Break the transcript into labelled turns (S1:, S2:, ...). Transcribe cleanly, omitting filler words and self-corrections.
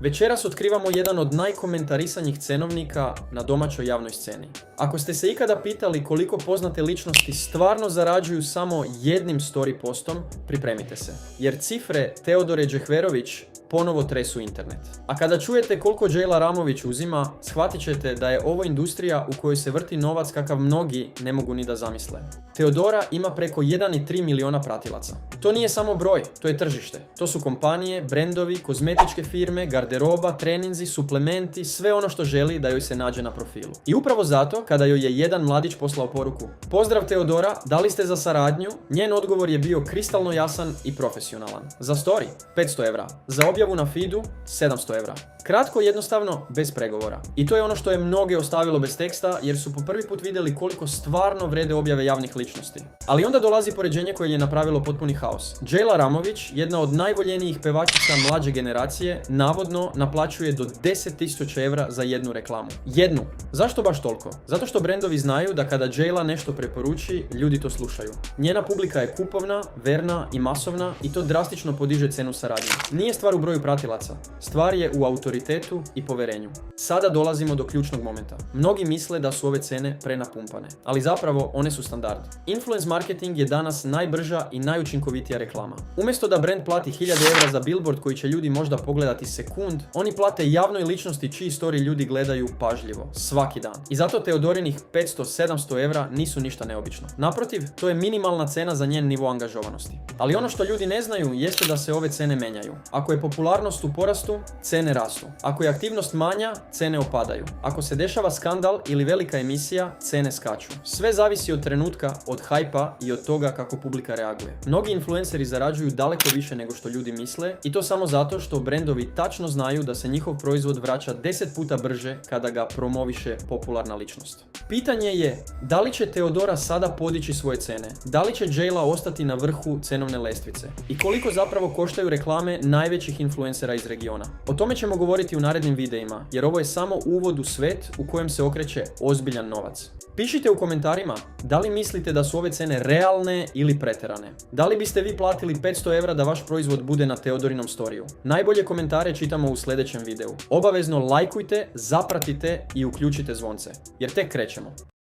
S1: Večeras otkrivamo jedan od najkomentarisanijih cenovnika na domaćoj javnoj sceni. Ako ste se ikada pitali koliko poznate ličnosti stvarno zarađuju samo jednim story postom, pripremite se. Jer cifre Teodore Džehverović ponovo tresu internet. A kada čujete koliko Džejla Ramović uzima, shvatit ćete da je ovo industrija u kojoj se vrti novac kakav mnogi ne mogu ni da zamisle. Teodora ima preko 1,3 miliona pratilaca. To nije samo broj, to je tržište. To su kompanije, brendovi, kozmetičke firme, garderoba, treninzi, suplementi, sve ono što želi da joj se nađe na profilu. I upravo zato, kada joj je jedan mladić poslao poruku: "Pozdrav Teodora, da li ste za saradnju?", njen odgovor je bio kristalno jasan i profesionalan. Za story 500 evra, za objavu na feedu 700 evra. Kratko, jednostavno, bez pregovora. I to je ono što je mnoge ostavilo bez teksta, jer su po prvi put vidjeli koliko stvarno vrede objave javnih ličnosti. Ali onda dolazi poređenje koje je napravilo potpuni haos. Džejla Ramović, jedna od najvoljenijih pevačica mlađe generacije, navodno naplaćuje do 10.000 evra za jednu reklamu. Jednu. Zašto baš toliko? Zato što brendovi znaju da kada Džejla nešto preporuči, ljudi to slušaju. Njena publika je kupovna, verna i masovna i to drastično podiže cenu saradnje. Nije stvar u broju pratilaca. Stvar je u autoritetu i poverenju. Sada dolazimo do ključnog momenta. Mnogi misle da su ove cene prenapumpane, ali zapravo one su standard. Influence marketing je danas najbrža i najučinkovitija reklama. Umjesto da brand plati 1000 evra za billboard koji će ljudi možda pogledati sekund, oni plate javnoj ličnosti čiji story ljudi gledaju pažljivo, svaki dan. I zato Teodorinih 500-700 evra nisu ništa neobično. Naprotiv, to je minimalna cena za njen nivo angažovanosti. Ali ono što ljudi ne znaju jeste da se ove cene menjaju. Ako je popularnost u porastu, cene rastu. Ako je aktivnost manja, cene opadaju. Ako se dešava skandal ili velika emisija, cene skaču. Sve zavisi od trenutka, od hajpa i od toga kako publika reaguje. Mnogi influenceri zarađuju daleko više nego što ljudi misle i to samo zato što brendovi tačno znaju da se njihov proizvod vraća 10 puta brže kada ga promoviše popularna ličnost. Pitanje je, da li će Teodora sada podići svoje cene? Da li će Džejla ostati na vrhu cenovne lestvice? I koliko zapravo koštaju reklame najvećih influencera iz regiona? O tome ćemo govoriti u narednim videima, jer ovo je samo uvod u svet u kojem se okreće ozbiljan novac. Pišite u komentarima da li mislite da su ove cene realne ili preterane. Da li biste vi platili 500 evra da vaš proizvod bude na Teodorinom storiju? Najbolje komentare čitamo u sljedećem videu. Obavezno lajkujte, zapratite i uključite zvonce, jer tek krećemo.